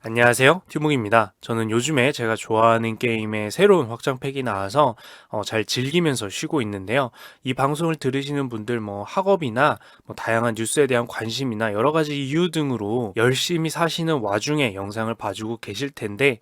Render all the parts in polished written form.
안녕하세요, 튜몽입니다. 저는 요즘에 제가 좋아하는 게임에 새로운 확장팩이 나와서 잘 즐기면서 쉬고 있는데요. 이 방송을 들으시는 분들 학업이나 다양한 뉴스에 대한 관심이나 여러 가지 이유 등으로 열심히 사시는 와중에 영상을 봐주고 계실 텐데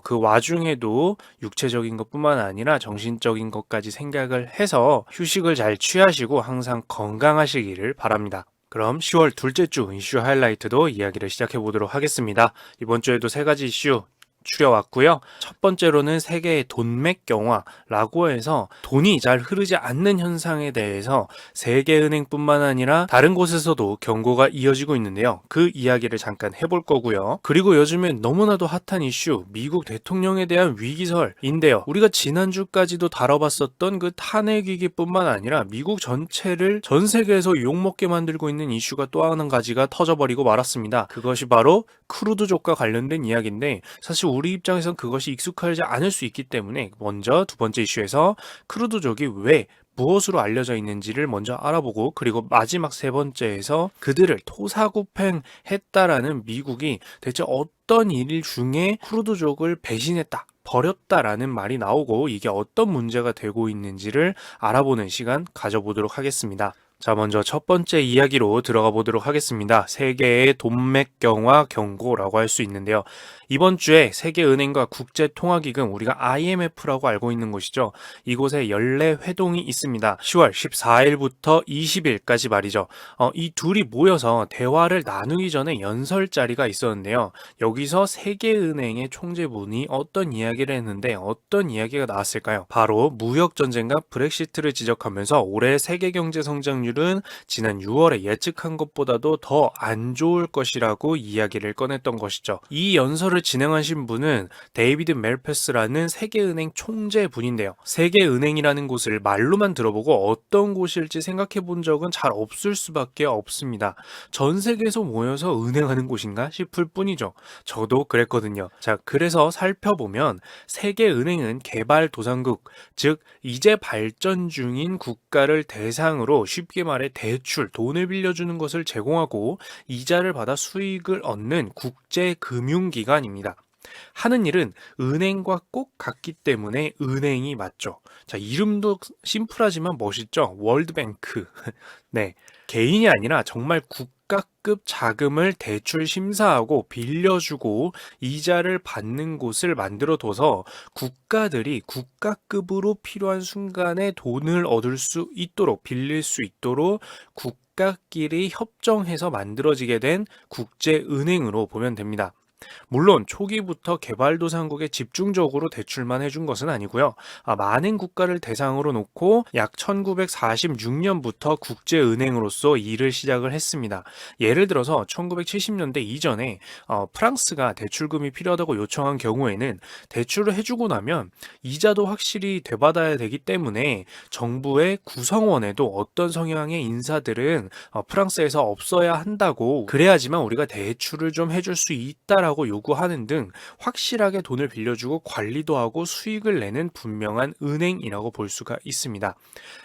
그 와중에도 육체적인 것뿐만 아니라 정신적인 것까지 생각을 해서 휴식을 잘 취하시고 항상 건강하시기를 바랍니다. 그럼 10월 둘째 주 이슈 하이라이트도 이야기를 시작해 보도록 하겠습니다. 이번 주에도 세 가지 이슈 추려왔고요. 첫 번째로는 세계의 돈맥경화라고 해서 돈이 잘 흐르지 않는 현상에 대해서 세계은행뿐만 아니라 다른 곳에서도 경고가 이어지고 있는데요. 그 이야기를 잠깐 해볼 거고요. 그리고 요즘엔 너무나도 핫한 이슈 미국 대통령에 대한 위기설인데요. 우리가 지난주까지도 다뤄봤었던 그 탄핵 위기뿐만 아니라 미국 전체를 전 세계에서 욕먹게 만들고 있는 이슈가 또 한 가지가 터져버리고 말았습니다. 그것이 바로 크루드족과 관련된 이야기인데 사실 우리 입장에선 그것이 익숙하지 않을 수 있기 때문에 먼저 두 번째 이슈에서 크루드족이 왜 무엇으로 알려져 있는지를 먼저 알아보고 그리고 마지막 세 번째에서 그들을 토사구팽했다라는 미국이 대체 어떤 일 중에 크루드족을 배신했다 버렸다라는 말이 나오고 이게 어떤 문제가 되고 있는지를 알아보는 시간 가져보도록 하겠습니다. 자, 먼저 첫 번째 이야기로 들어가 보도록 하겠습니다. 세계의 돈맥경화 경고라고 할 수 있는데요. 이번 주에 세계은행과 국제통화기금, 우리가 IMF라고 알고 있는 곳이죠. 이곳에 연례 회동이 있습니다. 10월 14일부터 20일까지 말이죠. 이 둘이 모여서 대화를 나누기 전에 연설 자리가 있었는데요. 여기서 세계은행의 총재분이 어떤 이야기를 했는데 어떤 이야기가 나왔을까요? 바로 무역전쟁과 브렉시트를 지적하면서 올해 세계 경제 성장률은 지난 6월에 예측한 것보다도 더 안 좋을 것이라고 이야기를 꺼냈던 것이죠. 이 연설을 진행하신 분은 데이비드 멜패스라는 세계은행 총재분인데요. 세계은행이라는 곳을 말로만 들어보고 어떤 곳일지 생각해 본 적은 잘 없을 수밖에 없습니다. 전 세계에서 모여서 은행하는 곳인가 싶을 뿐이죠. 저도 그랬거든요. 자, 그래서 살펴보면 세계은행은 개발도상국, 즉 이제 발전 중인 국가를 대상으로 쉽게 말해 대출, 돈을 빌려주는 것을 제공하고 이자를 받아 수익을 얻는 국제금융기관입니다. 하는 일은 은행과 꼭 같기 때문에 은행이 맞죠. 자, 이름도 심플하지만 멋있죠? 월드뱅크. 네. 개인이 아니라 정말 국가급 자금을 대출 심사하고 빌려주고 이자를 받는 곳을 만들어 둬서 국가들이 국가급으로 필요한 순간에 돈을 얻을 수 있도록 빌릴 수 있도록 국가끼리 협정해서 만들어지게 된 국제은행으로 보면 됩니다. 물론 초기부터 개발도상국에 집중적으로 대출만 해준 것은 아니고요. 많은 국가를 대상으로 놓고 약 1946년부터 국제은행으로서 일을 시작을 했습니다. 예를 들어서 1970년대 이전에 프랑스가 대출금이 필요하다고 요청한 경우에는 대출을 해주고 나면 이자도 확실히 되받아야 되기 때문에 정부의 구성원에도 어떤 성향의 인사들은 프랑스에서 없어야 한다고 그래야지만 우리가 대출을 좀 해줄 수 있다라고 요구하는 등 확실하게 돈을 빌려주고 관리도 하고 수익을 내는 분명한 은행이라고 볼 수가 있습니다.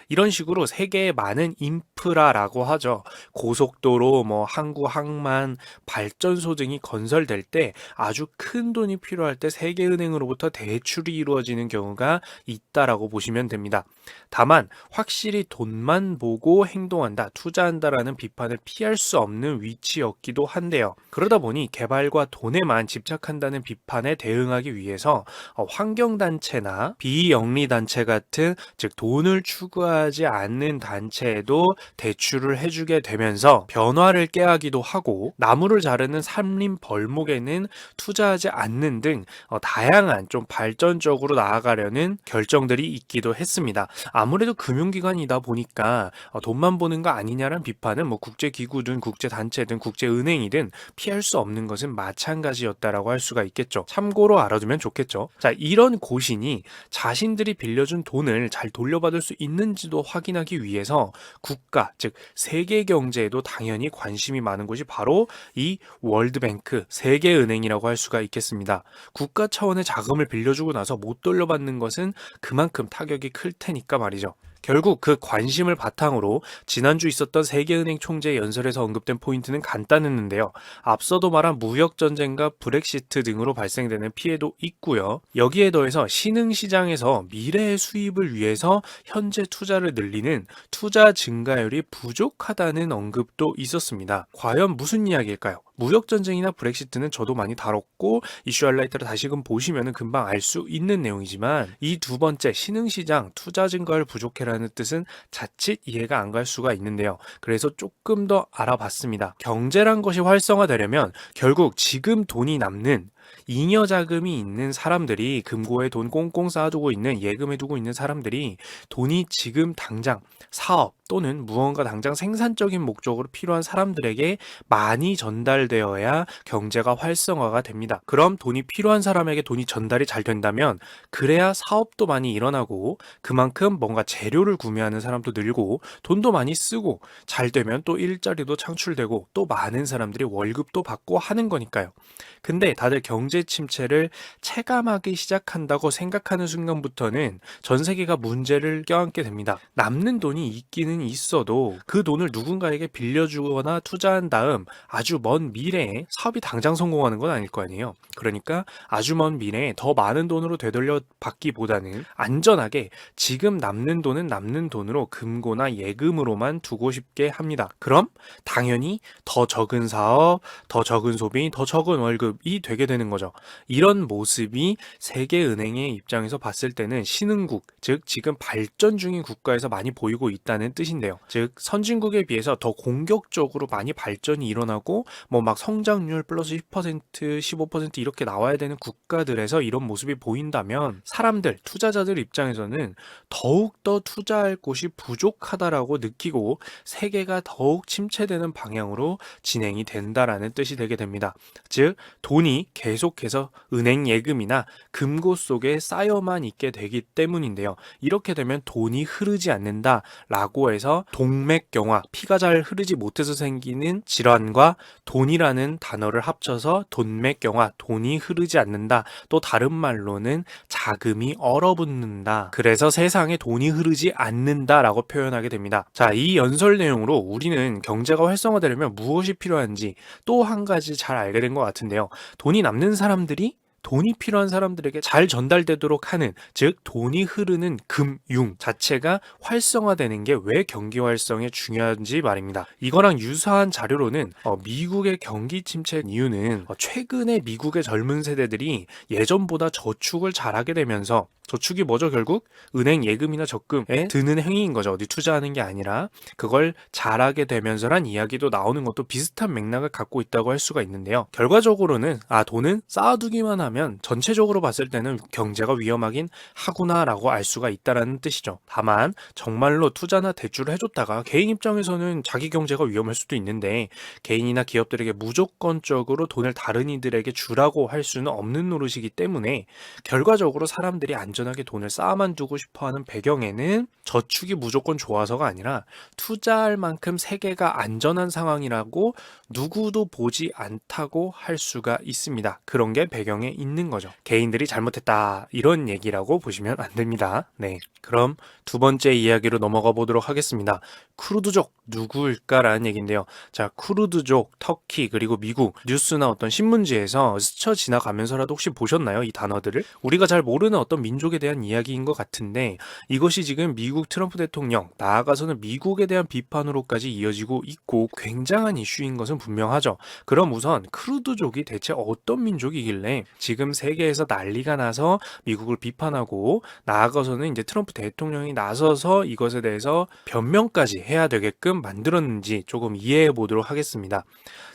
이런 식으로 세계의 많은 인프라라고 하죠. 고속도로, 항구, 항만, 발전소 등이 건설될 때 아주 큰 돈이 필요할 때 세계은행으로부터 대출이 이루어지는 경우가 있다라고 보시면 됩니다. 다만 확실히 돈만 보고 행동한다, 투자한다라는 비판을 피할 수 없는 위치였기도 한데요. 그러다 보니 개발과 돈에만 집착한다는 비판에 대응하기 위해서 환경단체나 비영리단체 같은 즉 돈을 추구하지 않는 단체에도 대출을 해주게 되면서 변화를 깨하기도 하고 나무를 자르는 산림 벌목에는 투자하지 않는 등 다양한 좀 발전적으로 나아가려는 결정들이 있기도 했습니다. 아무래도 금융기관이다 보니까 돈만 보는 거 아니냐라는 비판은 국제기구든 국제단체든 국제은행이든 피할 수 없는 것은 마찬가지였다라고 할 수가 있겠죠. 참고로 알아두면 좋겠죠. 자, 이런 고신이 자신들이 빌려준 돈을 잘 돌려받을 수 있는지도 확인하기 위해서 국가, 즉 세계 경제에도 당연히 관심이 많은 곳이 바로 이 월드뱅크, 세계은행이라고 할 수가 있겠습니다. 국가 차원의 자금을 빌려주고 나서 못 돌려받는 것은 그만큼 타격이 클 테니까 말이죠. 결국 그 관심을 바탕으로 지난주 있었던 세계은행 총재 연설에서 언급된 포인트는 간단했는데요. 앞서도 말한 무역전쟁과 브렉시트 등으로 발생되는 피해도 있고요. 여기에 더해서 신흥시장에서 미래의 수입을 위해서 현재 투자를 늘리는 투자 증가율이 부족하다는 언급도 있었습니다. 과연 무슨 이야기일까요? 무역전쟁이나 브렉시트는 저도 많이 다뤘고 이슈 하이라이트를 다시금 보시면 금방 알 수 있는 내용이지만 이 두 번째 신흥시장 투자 증가율 부족해라는 뜻은 자칫 이해가 안 갈 수가 있는데요. 그래서 조금 더 알아봤습니다. 경제란 것이 활성화되려면 결국 지금 돈이 남는 잉여 자금이 있는 사람들이, 금고에 돈 꽁꽁 쌓아두고 있는, 예금해두고 있는 사람들이 돈이 지금 당장 사업 또는 무언가 당장 생산적인 목적으로 필요한 사람들에게 많이 전달되어야 경제가 활성화가 됩니다. 그럼 돈이 필요한 사람에게 돈이 전달이 잘 된다면 그래야 사업도 많이 일어나고 그만큼 뭔가 재료를 구매하는 사람도 늘고 돈도 많이 쓰고 잘 되면 또 일자리도 창출되고 또 많은 사람들이 월급도 받고 하는 거니까요. 근데 다들 경제 침체를 체감하기 시작한다고 생각하는 순간부터는 전 세계가 문제를 껴안게 됩니다. 남는 돈이 있기는 있어도 그 돈을 누군가에게 빌려주거나 투자한 다음 아주 먼 미래에 사업이 당장 성공하는 건 아닐 거 아니에요. 그러니까 아주 먼 미래에 더 많은 돈으로 되돌려 받기보다는 안전하게 지금 남는 돈은 남는 돈으로 금고나 예금으로만 두고 싶게 합니다. 그럼 당연히 더 적은 사업, 더 적은 소비, 더 적은 월급이 되게 되는 거죠. 이런 모습이 세계은행의 입장에서 봤을 때는 신흥국, 즉 지금 발전 중인 국가에서 많이 보이고 있다는 뜻인데요. 즉 선진국에 비해서 더 공격적으로 많이 발전이 일어나고 뭐 막 성장률 플러스 10%, 15% 이렇게 나와야 되는 국가들에서 이런 모습이 보인다면 사람들, 투자자들 입장에서는 더욱더 투자할 곳이 부족하다라고 느끼고 세계가 더욱 침체되는 방향으로 진행이 된다라는 뜻이 되게 됩니다. 즉 돈이 계속해서 은행 예금이나 금고 속에 쌓여만 있게 되기 때문인데요. 이렇게 되면 돈이 흐르지 않는다라고 해서 동맥경화, 피가 잘 흐르지 못해서 생기는 질환과 돈이라는 단어를 합쳐서 돈맥경화, 돈이 흐르지 않는다. 또 다른 말로는 자금이 얼어붙는다. 그래서 세상에 돈이 흐르지 않는다라고 표현하게 됩니다. 자, 이 연설 내용으로 우리는 경제가 활성화되려면 무엇이 필요한지 또 한 가지 잘 알게 된 것 같은데요. 돈이 남는 사람들이 돈이 필요한 사람들에게 잘 전달되도록 하는, 즉 돈이 흐르는 금융 자체가 활성화되는 게 왜 경기 활성에 중요한지 말입니다. 이거랑 유사한 자료로는 미국의 경기 침체 이유는 최근에 미국의 젊은 세대들이 예전보다 저축을 잘하게 되면서, 저축이 뭐죠? 결국 은행 예금이나 적금에 드는 행위인 거죠. 어디 투자하는 게 아니라 그걸 잘하게 되면서란 이야기도 나오는 것도 비슷한 맥락을 갖고 있다고 할 수가 있는데요. 결과적으로는 돈은 쌓아두기만 하면 전체적으로 봤을 때는 경제가 위험하긴 하구나라고 알 수가 있다라는 뜻이죠. 다만 정말로 투자나 대출을 해줬다가 개인 입장에서는 자기 경제가 위험할 수도 있는데 개인이나 기업들에게 무조건적으로 돈을 다른 이들에게 주라고 할 수는 없는 노릇이기 때문에 결과적으로 사람들이 안전하게 돈을 쌓아만 두고 싶어하는 배경에는 저축이 무조건 좋아서가 아니라 투자할 만큼 세계가 안전한 상황이라고 누구도 보지 않다고 할 수가 있습니다. 그런 게 배경에 있는 거죠. 개인들이 잘못했다 이런 얘기라고 보시면 안 됩니다. 네, 그럼 두 번째 이야기로 넘어가 보도록 하겠습니다. 쿠르드족 누구일까라는 얘기인데요. 자, 쿠르드족, 터키 그리고 미국 뉴스나 어떤 신문지에서 스쳐 지나가면서라도 혹시 보셨나요? 이 단어들을? 우리가 잘 모르는 어떤 민족에 대한 이야기인 것 같은데 이것이 지금 미국 트럼프 대통령, 나아가서는 미국에 대한 비판으로까지 이어지고 있고 굉장한 이슈인 것은 분명하죠. 그럼 우선 쿠르드족이 대체 어떤 민족이길래 지금 세계에서 난리가 나서 미국을 비판하고 나아가서는 이제 트럼프 대통령이 나서서 이것에 대해서 변명까지 해야 되게끔 만들었는지 조금 이해해 보도록 하겠습니다.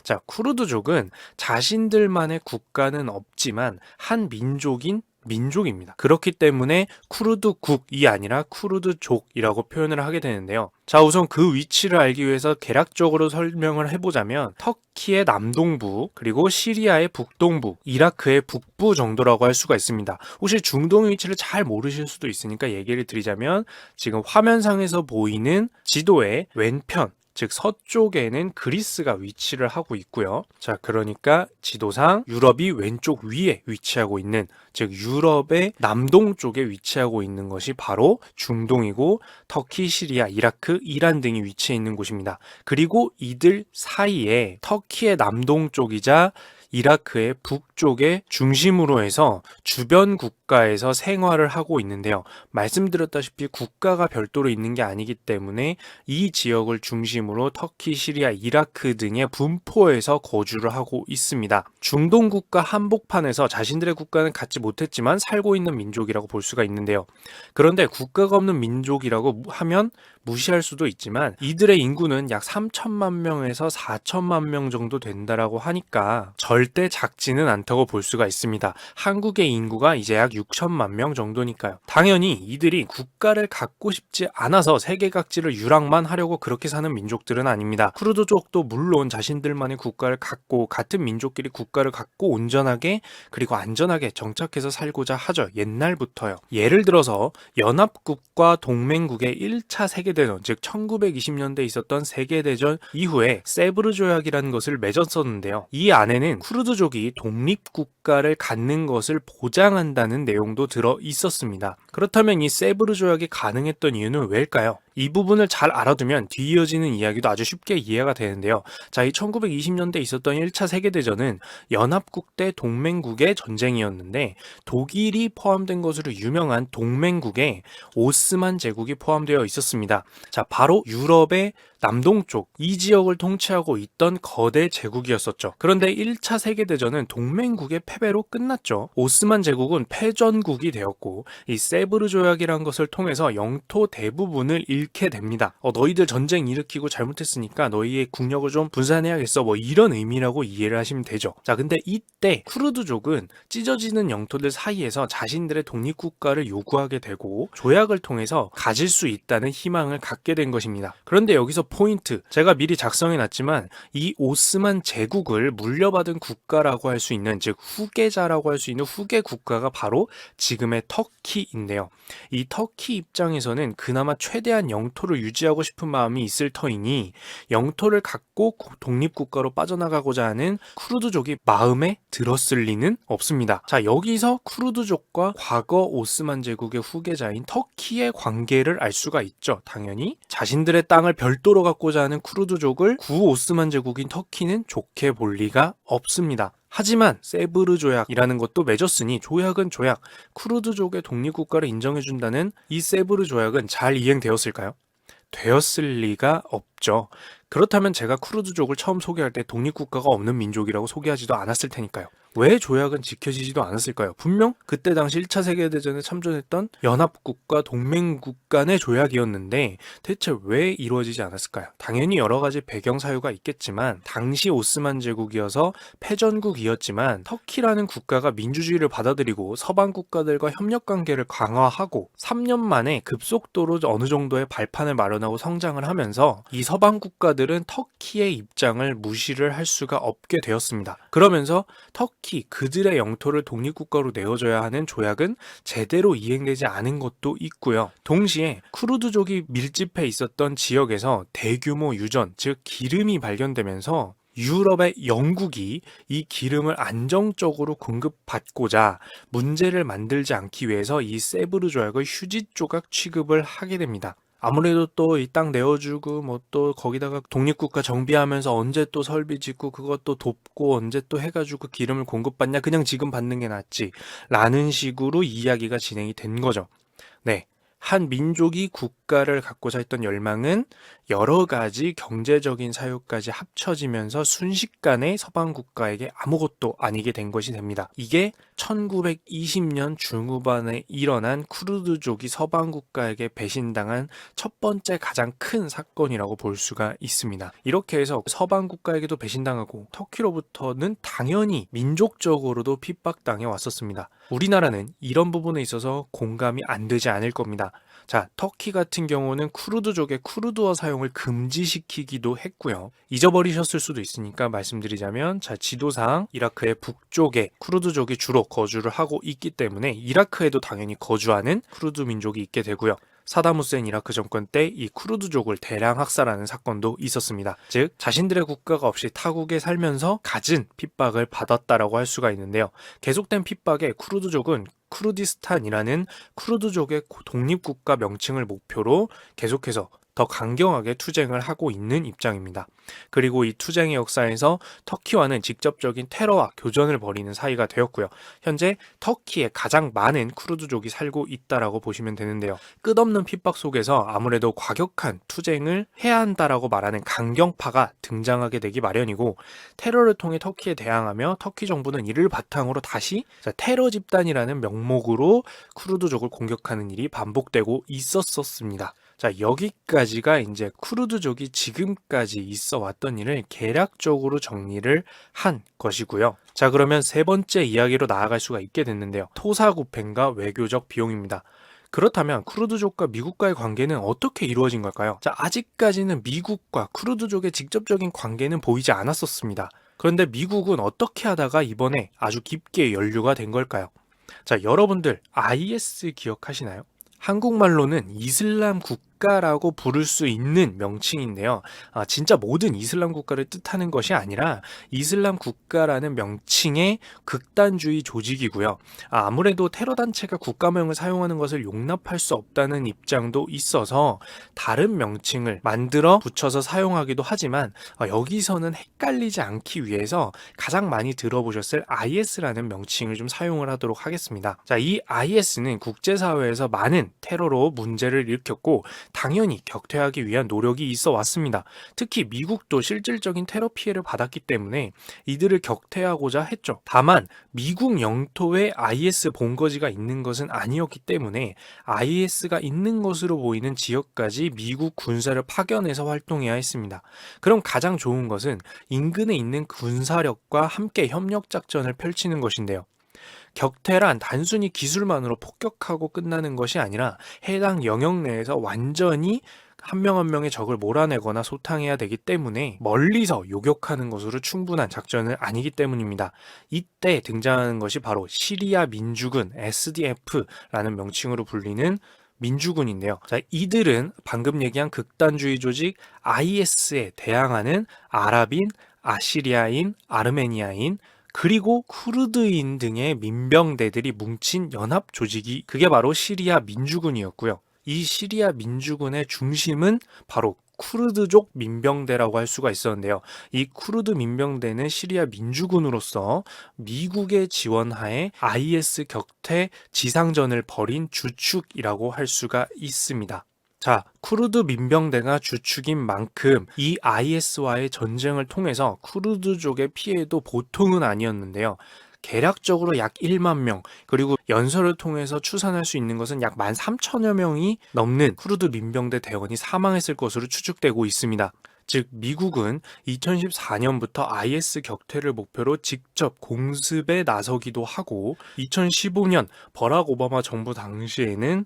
자, 쿠르드족은 자신들만의 국가는 없지만 한 민족입니다. 그렇기 때문에 쿠르드국이 아니라 쿠르드족이라고 표현을 하게 되는데요. 자, 우선 그 위치를 알기 위해서 개략적으로 설명을 해보자면 터키의 남동부, 그리고 시리아의 북동부, 이라크의 북부 정도라고 할 수가 있습니다. 혹시 중동의 위치를 잘 모르실 수도 있으니까 얘기를 드리자면 지금 화면상에서 보이는 지도의 왼편, 즉 서쪽에는 그리스가 위치를 하고 있고요. 자, 그러니까 지도상 유럽이 왼쪽 위에 위치하고 있는, 즉 유럽의 남동쪽에 위치하고 있는 것이 바로 중동이고 터키, 시리아, 이라크, 이란 등이 위치해 있는 곳입니다. 그리고 이들 사이에 터키의 남동쪽이자 이라크의 북쪽의 중심으로 해서 주변 국가에서 생활을 하고 있는데요. 말씀드렸다시피 국가가 별도로 있는 게 아니기 때문에 이 지역을 중심으로 터키, 시리아, 이라크 등의 분포에서 거주를 하고 있습니다. 중동 국가 한복판에서 자신들의 국가는 갖지 못했지만 살고 있는 민족이라고 볼 수가 있는데요. 그런데 국가가 없는 민족이라고 하면 무시할 수도 있지만 이들의 인구는 약 3천만 명에서 4천만 명 정도 된다라고 하니까 절대 작지는 않다고 볼 수가 있습니다. 한국의 인구가 이제 약 6천만 명 정도니까요. 당연히 이들이 국가를 갖고 싶지 않아서 세계각지를 유랑만 하려고 그렇게 사는 민족들은 아닙니다. 쿠르드족도 물론 자신들만의 국가를 갖고 같은 민족끼리 국가를 갖고 온전하게 그리고 안전하게 정착해서 살고자 하죠. 옛날부터요. 예를 들어서 연합국과 동맹국의 1차 세계대전, 즉 1920년대에 있었던 세계대전 이후에 세브르 조약이라는 것을 맺었었는데요. 이 안에는 쿠르드족이 독립국가를 갖는 것을 보장한다는 내용도 들어 있었습니다. 그렇다면 이 세브르 조약이 가능했던 이유는 왜일까요? 이 부분을 잘 알아두면 뒤이어지는 이야기도 아주 쉽게 이해가 되는데요. 자, 이 1920년대에 있었던 1차 세계대전은 연합국 대 동맹국의 전쟁이었는데 독일이 포함된 것으로 유명한 동맹국에 오스만 제국이 포함되어 있었습니다. 자, 바로 유럽의 남동쪽 이 지역을 통치하고 있던 거대 제국이었었죠. 그런데 1차 세계대전은 동맹국의 패배로 끝났죠. 오스만 제국은 패전국이 되었고 이 세브르 조약이라는 것을 통해서 영토 대부분을 잃게 됩니다. 너희들 전쟁 일으키고 잘못했으니까 너희의 국력을 좀 분산해야겠어, 뭐 이런 의미라고 이해를 하시면 되죠. 자, 근데 이때 쿠르드족은 찢어지는 영토들 사이에서 자신들의 독립국가를 요구하게 되고 조약을 통해서 가질 수 있다는 희망을 갖게 된 것입니다. 그런데 여기서 포인트, 제가 미리 작성해 놨지만 이 오스만 제국을 물려받은 국가라고 할 수 있는, 즉 후계자라고 할 수 있는 후계 국가가 바로 지금의 터키인데요. 이 터키 입장에서는 그나마 최대한 영토를 유지하고 싶은 마음이 있을 터이니 영토를 갖고 독립국가로 빠져나가고자 하는 쿠르드족이 마음에 들었을 리는 없습니다. 자, 여기서 쿠르드족과 과거 오스만 제국의 후계자인 터키의 관계를 알 수가 있죠. 당연히 자신들의 땅을 별도로 갖고자 하는 쿠르드족을 구오스만 제국인 터키는 좋게 볼 리가 없습니다. 하지만 세브르 조약이라는 것도 맺었으니 조약은 조약, 쿠르드족의 독립국가를 인정해준다는 이 세브르 조약은 잘 이행되었을까요? 되었을 리가 없죠. 그렇다면 제가 쿠르드족을 처음 소개할 때 독립국가가 없는 민족이라고 소개하지도 않았을 테니까요. 왜 조약은 지켜지지도 않았을까요? 분명 그때 당시 1차 세계대전에 참전했던 연합국과 동맹국 간의 조약이었는데 대체 왜 이루어지지 않았을까요? 당연히 여러 가지 배경 사유가 있겠지만 당시 오스만 제국이어서 패전국이었지만 터키라는 국가가 민주주의를 받아들이고 서방 국가들과 협력 관계를 강화하고 3년 만에 급속도로 어느 정도의 발판을 마련하고 성장을 하면서 이 서방 국가들은 터키의 입장을 무시를 할 수가 없게 되었습니다. 그러면서 터키 그들의 영토를 독립국가로 내어줘야 하는 조약은 제대로 이행되지 않은 것도 있고요. 동시에 쿠르드족이 밀집해 있었던 지역에서 대규모 유전, 즉 기름이 발견되면서 유럽의 영국이 이 기름을 안정적으로 공급받고자 문제를 만들지 않기 위해서 이 세브르 조약의 휴지 조각 취급을 하게 됩니다. 아무래도 또 이 땅 내어주고 뭐 또 거기다가 독립국가 정비하면서 언제 또 설비 짓고 그것도 돕고 언제 또 해가지고 기름을 공급받냐, 그냥 지금 받는 게 낫지 라는 식으로 이야기가 진행이 된 거죠. 네, 한 민족이 국가를 갖고자 했던 열망은 여러 가지 경제적인 사유까지 합쳐지면서 순식간에 서방 국가에게 아무것도 아니게 된 것이 됩니다. 이게 1920년 중후반에 일어난 쿠르드족이 서방 국가에게 배신당한 첫 번째 가장 큰 사건이라고 볼 수가 있습니다. 이렇게 해서 서방 국가에게도 배신당하고 터키로부터는 당연히 민족적으로도 핍박당해 왔었습니다. 우리나라는 이런 부분에 있어서 공감이 안 되지 않을 겁니다. 자, 터키 같은 경우는 쿠르드족의 쿠르드어 사용을 금지시키기도 했고요. 잊어버리셨을 수도 있으니까 말씀드리자면, 자, 지도상 이라크의 북쪽에 쿠르드족이 주로 거주를 하고 있기 때문에 이라크에도 당연히 거주하는 쿠르드 민족이 있게 되고요. 사담 후세인 이라크 정권 때 이 쿠르드족을 대량 학살하는 사건도 있었습니다. 즉 자신들의 국가가 없이 타국에 살면서 갖은 핍박을 받았다라고 할 수가 있는데요. 계속된 핍박에 쿠르드족은 쿠르디스탄이라는 쿠르드족의 독립국가 명칭을 목표로 계속해서 더 강경하게 투쟁을 하고 있는 입장입니다. 그리고 이 투쟁의 역사에서 터키와는 직접적인 테러와 교전을 벌이는 사이가 되었고요. 현재 터키에 가장 많은 쿠르드족이 살고 있다라고 보시면 되는데요. 끝없는 핍박 속에서 아무래도 과격한 투쟁을 해야 한다라고 말하는 강경파가 등장하게 되기 마련이고, 테러를 통해 터키에 대항하며 터키 정부는 이를 바탕으로 다시 테러 집단이라는 명목으로 쿠르드족을 공격하는 일이 반복되고 있었습니다. 자, 여기까지가 이제 쿠르드족이 지금까지 있어 왔던 일을 개략적으로 정리를 한 것이고요. 자, 그러면 세 번째 이야기로 나아갈 수가 있게 됐는데요. 토사구팽과 외교적 비용입니다. 그렇다면 쿠르드족과 미국과의 관계는 어떻게 이루어진 걸까요? 자, 아직까지는 미국과 쿠르드족의 직접적인 관계는 보이지 않았었습니다. 그런데 미국은 어떻게 하다가 이번에 아주 깊게 연루가 된 걸까요? 자, 여러분들 IS 기억하시나요? 한국말로는 이슬람 국가라고 부를 수 있는 명칭인데요. 진짜 모든 이슬람 국가를 뜻하는 것이 아니라 이슬람 국가라는 명칭의 극단주의 조직이고요. 아무래도 테러 단체가 국가명을 사용하는 것을 용납할 수 없다는 입장도 있어서 다른 명칭을 만들어 붙여서 사용하기도 하지만, 여기서는 헷갈리지 않기 위해서 가장 많이 들어보셨을 IS라는 명칭을 좀 사용을 하도록 하겠습니다. 자, 이 IS는 국제사회에서 많은 테러로 문제를 일으켰고 당연히 격퇴하기 위한 노력이 있어 왔습니다. 특히 미국도 실질적인 테러 피해를 받았기 때문에 이들을 격퇴하고자 했죠. 다만 미국 영토에 IS 본거지가 있는 것은 아니었기 때문에 IS가 있는 것으로 보이는 지역까지 미국 군사를 파견해서 활동해야 했습니다. 그럼 가장 좋은 것은 인근에 있는 군사력과 함께 협력작전을 펼치는 것인데요. 격퇴란 단순히 기술만으로 폭격하고 끝나는 것이 아니라 해당 영역 내에서 완전히 한 명 한 명의 적을 몰아내거나 소탕해야 되기 때문에 멀리서 요격하는 것으로 충분한 작전은 아니기 때문입니다. 이때 등장하는 것이 바로 시리아 민주군 SDF라는 명칭으로 불리는 민주군인데요. 자, 이들은 방금 얘기한 극단주의 조직 IS에 대항하는 아랍인, 아시리아인, 아르메니아인, 그리고 쿠르드인 등의 민병대들이 뭉친 연합 조직이 그게 바로 시리아 민주군이었고요. 이 시리아 민주군의 중심은 바로 쿠르드족 민병대라고 할 수가 있었는데요. 이 쿠르드 민병대는 시리아 민주군으로서 미국의 지원하에 IS 격퇴 지상전을 벌인 주축이라고 할 수가 있습니다. 자, 쿠르드 민병대가 주축인 만큼 이 IS와의 전쟁을 통해서 쿠르드족의 피해도 보통은 아니었는데요. 개략적으로 약 1만 명, 그리고 연설을 통해서 추산할 수 있는 것은 약 13,000여 명이 넘는 쿠르드 민병대 대원이 사망했을 것으로 추측되고 있습니다. 즉 미국은 2014년부터 IS 격퇴를 목표로 직접 공습에 나서기도 하고 2015년 버락 오바마 정부 당시에는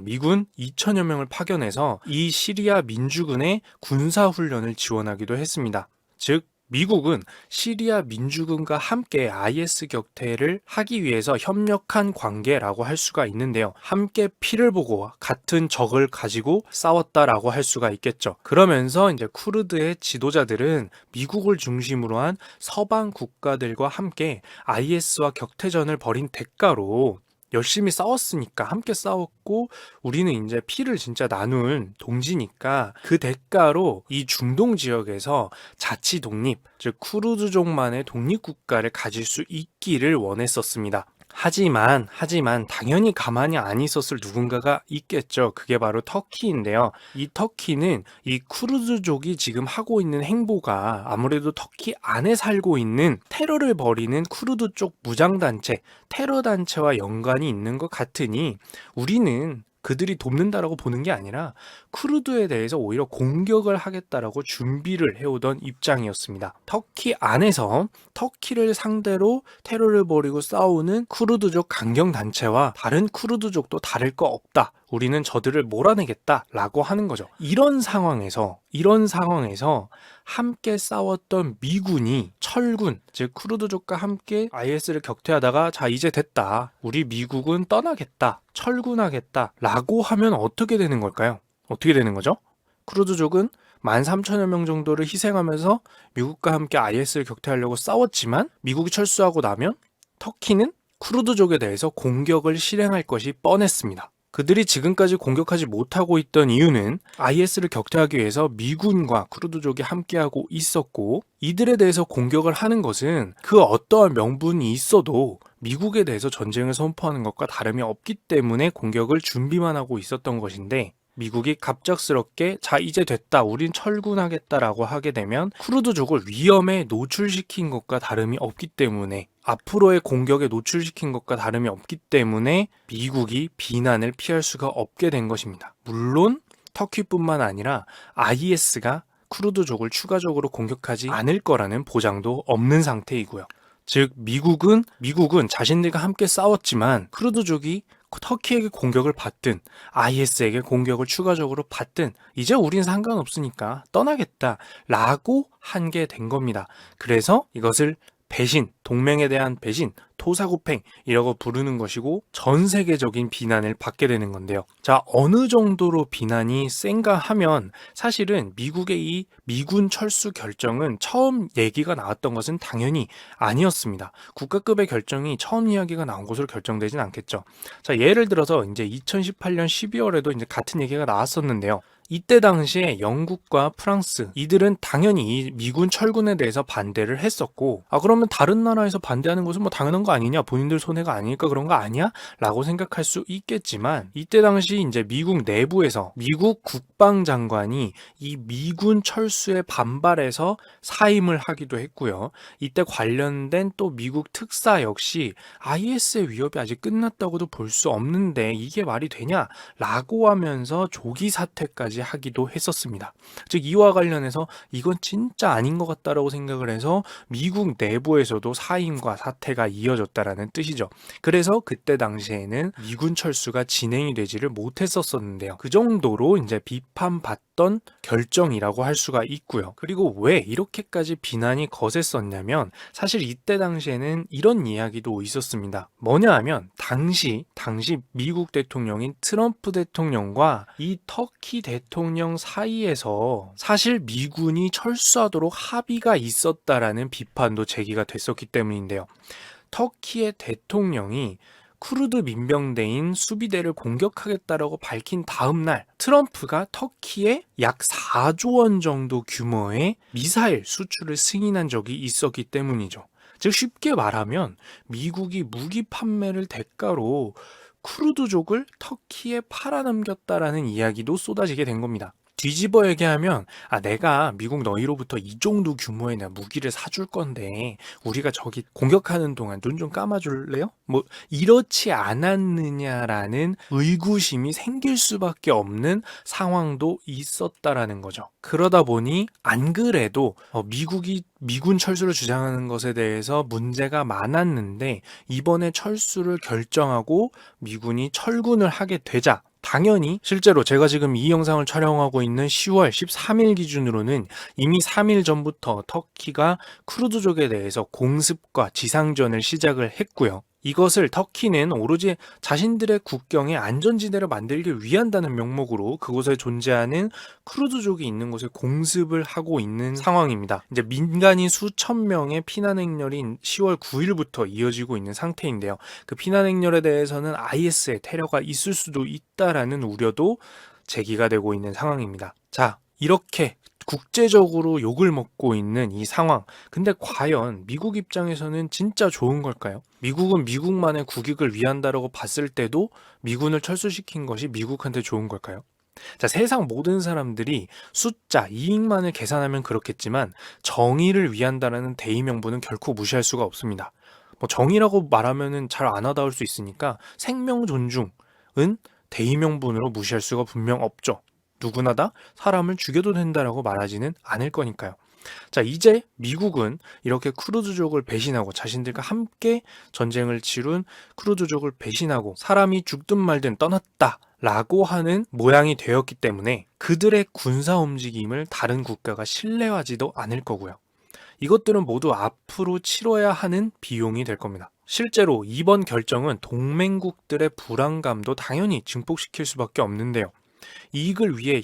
미군 2천여 명을 파견해서 이 시리아 민주군의 군사훈련을 지원하기도 했습니다. 즉 미국은 시리아 민주군과 함께 IS 격퇴를 하기 위해서 협력한 관계라고 할 수가 있는데요. 함께 피를 보고 같은 적을 가지고 싸웠다라고 할 수가 있겠죠. 그러면서 이제 쿠르드의 지도자들은 미국을 중심으로 한 서방 국가들과 함께 IS와 격퇴전을 벌인 대가로 열심히 싸웠으니까 함께 싸웠고 우리는 이제 피를 진짜 나눈 동지니까 그 대가로 이 중동 지역에서 자치 독립, 즉 쿠르드족만의 독립국가를 가질 수 있기를 원했었습니다. 하지만 당연히 가만히 안 있었을 누군가가 있겠죠. 그게 바로 터키인데요. 이 터키는 이 쿠르드족이 지금 하고 있는 행보가 아무래도 터키 안에 살고 있는 테러를 벌이는 쿠르드 쪽 무장단체, 테러단체와 연관이 있는 것 같으니 우리는 그들이 돕는다라고 보는 게 아니라 쿠르드에 대해서 오히려 공격을 하겠다라고 준비를 해오던 입장이었습니다. 터키 안에서 터키를 상대로 테러를 벌이고 싸우는 쿠르드족 강경단체와 다른 쿠르드족도 다를 거 없다. 우리는 저들을 몰아내겠다라고 하는 거죠. 이런 상황에서 이런 상황에서 함께 싸웠던 미군이 철군, 즉 쿠르드족과 함께 IS를 격퇴하다가 자 이제 됐다. 우리 미국은 떠나겠다. 철군하겠다. 라고 하면 어떻게 되는 걸까요? 어떻게 되는 거죠? 쿠르드족은 13,000여 명 정도를 희생하면서 미국과 함께 IS를 격퇴하려고 싸웠지만 미국이 철수하고 나면 터키는 쿠르드족에 대해서 공격을 실행할 것이 뻔했습니다. 그들이 지금까지 공격하지 못하고 있던 이유는 IS를 격퇴하기 위해서 미군과 쿠르드족이 함께하고 있었고, 이들에 대해서 공격을 하는 것은 그 어떠한 명분이 있어도 미국에 대해서 전쟁을 선포하는 것과 다름이 없기 때문에 공격을 준비만 하고 있었던 것인데, 미국이 갑작스럽게 자 이제 됐다 우린 철군하겠다라고 하게 되면 쿠르드족을 위험에 노출시킨 것과 다름이 없기 때문에, 앞으로의 공격에 노출시킨 것과 다름이 없기 때문에 미국이 비난을 피할 수가 없게 된 것입니다. 물론 터키뿐만 아니라 IS가 쿠르드족을 추가적으로 공격하지 않을 거라는 보장도 없는 상태이고요. 즉 미국은 자신들과 함께 싸웠지만 쿠르드족이 터키에게 공격을 받든 IS에게 공격을 추가적으로 받든 이제 우린 상관없으니까 떠나겠다 라고 한 게 된 겁니다. 그래서 이것을 배신, 동맹에 대한 배신, 토사구팽이라고 부르는 것이고 전 세계적인 비난을 받게 되는 건데요. 자, 어느 정도로 비난이 센가 하면 사실은 미국의 이 미군 철수 결정은 처음 얘기가 나왔던 것은 당연히 아니었습니다. 국가급의 결정이 처음 이야기가 나온 것으로 결정되진 않겠죠. 자, 예를 들어서 이제 2018년 12월에도 이제 같은 얘기가 나왔었는데요. 이때 당시에 영국과 프랑스 이들은 당연히 이 미군 철군에 대해서 반대를 했었고, 그러면 다른 나라에서 반대하는 것은 뭐 당연한 거 아니냐, 본인들 손해가 아니니까 그런 거 아니야? 라고 생각할 수 있겠지만, 이때 당시 이제 미국 내부에서 미국 국방장관이 이 미군 철수에 반발해서 사임을 하기도 했고요. 이때 관련된 또 미국 특사 역시 IS의 위협이 아직 끝났다고도 볼 수 없는데 이게 말이 되냐? 라고 하면서 조기 사퇴까지 하기도 했었습니다. 즉 이와 관련해서 이건 진짜 아닌 것 같다라고 생각을 해서 미국 내부에서도 사임과 사퇴가 이어졌다라는 뜻이죠. 그래서 그때 당시에는 미군 철수가 진행이 되지를 못했었는데요. 그 정도로 이제 비판받던 결정이라고 할 수가 있고요. 그리고 왜 이렇게까지 비난이 거셌었냐면 사실 이때 당시에는 이런 이야기도 있었습니다. 뭐냐 하면 당시 미국 대통령인 트럼프 대통령과 이 터키 대통령 사이에서 사실 미군이 철수하도록 합의가 있었다라는 비판도 제기가 됐었기 때문인데요. 터키의 대통령이 쿠르드 민병대인 수비대를 공격하겠다라고 밝힌 다음 날 트럼프가 터키에 약 4조 원 정도 규모의 미사일 수출을 승인한 적이 있었기 때문이죠. 즉 쉽게 말하면 미국이 무기 판매를 대가로 쿠르드족을 터키에 팔아넘겼다라는 이야기도 쏟아지게 된 겁니다. 뒤집어 얘기하면 내가 미국 너희로부터 이 정도 규모의 무기를 사줄 건데 우리가 저기 공격하는 동안 눈 좀 감아줄래요? 뭐 이렇지 않았느냐라는 의구심이 생길 수밖에 없는 상황도 있었다라는 거죠. 그러다 보니 안 그래도 미국이 미군 철수를 주장하는 것에 대해서 문제가 많았는데 이번에 철수를 결정하고 미군이 철군을 하게 되자 당연히 실제로 제가 지금 이 영상을 촬영하고 있는 10월 13일 기준으로는 이미 3일 전부터 터키가 쿠르드족에 대해서 공습과 지상전을 시작을 했고요. 이것을 터키는 오로지 자신들의 국경에 안전지대를 만들기 위한다는 명목으로 그곳에 존재하는 쿠르드족이 있는 곳에 공습을 하고 있는 상황입니다. 이제 민간인 수천 명의 피난 행렬이 10월 9일부터 이어지고 있는 상태인데요. 그 피난 행렬에 대해서는 IS의 테러가 있을 수도 있다라는 우려도 제기가 되고 있는 상황입니다. 자, 이렇게 국제적으로 욕을 먹고 있는 이 상황. 근데 과연 미국 입장에서는 진짜 좋은 걸까요? 미국은 미국만의 국익을 위한다라고 봤을 때도 미군을 철수시킨 것이 미국한테 좋은 걸까요? 자, 세상 모든 사람들이 숫자, 이익만을 계산하면 그렇겠지만 정의를 위한다라는 대의 명분은 결코 무시할 수가 없습니다. 뭐 정의라고 말하면은 잘 안 와닿을 수 있으니까 생명 존중은 대의 명분으로 무시할 수가 분명 없죠. 누구나 다 사람을 죽여도 된다라고 말하지는 않을 거니까요. 자, 이제 미국은 이렇게 쿠르드족을 배신하고 자신들과 함께 전쟁을 치룬 쿠르드족을 배신하고 사람이 죽든 말든 떠났다 라고 하는 모양이 되었기 때문에 그들의 군사 움직임을 다른 국가가 신뢰하지도 않을 거고요. 이것들은 모두 앞으로 치러야 하는 비용이 될 겁니다. 실제로 이번 결정은 동맹국들의 불안감도 당연히 증폭시킬 수밖에 없는데요. 이익을 위해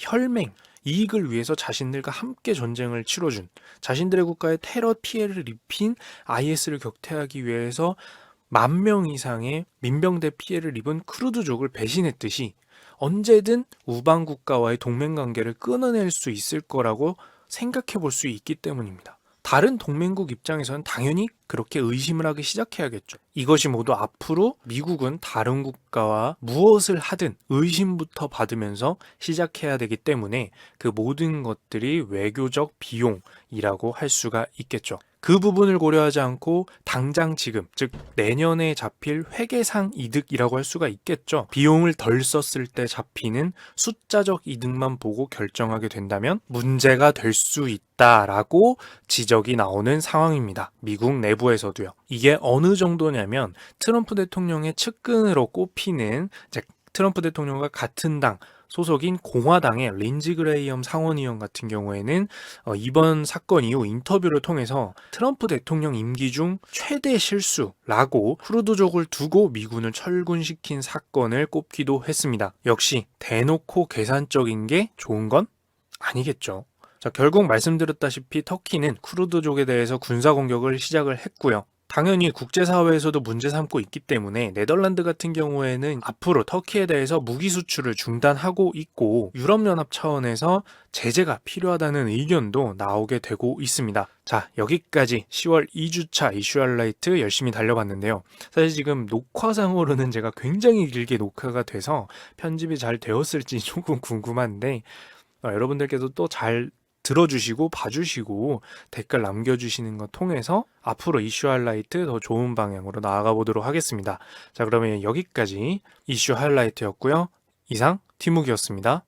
이익을 위해서 자신들과 함께 전쟁을 치러준, 자신들의 국가에 테러 피해를 입힌 IS를 격퇴하기 위해서 10,000명 이상의 민병대 피해를 입은 쿠르드족을 배신했듯이 언제든 우방 국가와의 동맹 관계를 끊어낼 수 있을 거라고 생각해 볼 수 있기 때문입니다. 다른 동맹국 입장에서는 당연히 그렇게 의심을 하기 시작해야겠죠. 이것이 모두 앞으로 미국은 다른 국가와 무엇을 하든 의심부터 받으면서 시작해야 되기 때문에 그 모든 것들이 외교적 비용이라고 할 수가 있겠죠. 그 부분을 고려하지 않고 당장 지금, 즉 내년에 잡힐 회계상 이득이라고 할 수가 있겠죠. 비용을 덜 썼을 때 잡히는 숫자적 이득만 보고 결정하게 된다면 문제가 될 수 있다라고 지적이 나오는 상황입니다. 미국 내부에서도요. 이게 어느 정도냐면 트럼프 대통령의 측근으로 꼽히는 트럼프 대통령과 같은 당 소속인 공화당의 린지 그레이엄 상원의원 같은 경우에는 이번 사건 이후 인터뷰를 통해서 트럼프 대통령 임기 중 최대 실수라고 쿠르드족을 두고 미군을 철군시킨 사건을 꼽기도 했습니다. 역시 대놓고 계산적인 게 좋은 건 아니겠죠. 자, 결국 말씀드렸다시피 터키는 쿠르드족에 대해서 군사 공격을 시작을 했고요. 당연히 국제사회에서도 문제 삼고 있기 때문에 네덜란드 같은 경우에는 앞으로 터키에 대해서 무기 수출을 중단하고 있고 유럽연합 차원에서 제재가 필요하다는 의견도 나오게 되고 있습니다. 자, 여기까지 10월 2주차 이슈 하이라이트 열심히 달려봤는데요. 사실 지금 녹화상으로는 제가 굉장히 길게 녹화가 돼서 편집이 잘 되었을지 조금 궁금한데 여러분들께도 또 잘 들어주시고 봐주시고 댓글 남겨주시는 것 통해서 앞으로 이슈 하이라이트 더 좋은 방향으로 나아가 보도록 하겠습니다. 자, 그러면 여기까지 이슈 하이라이트였고요. 이상 티묵이었습니다.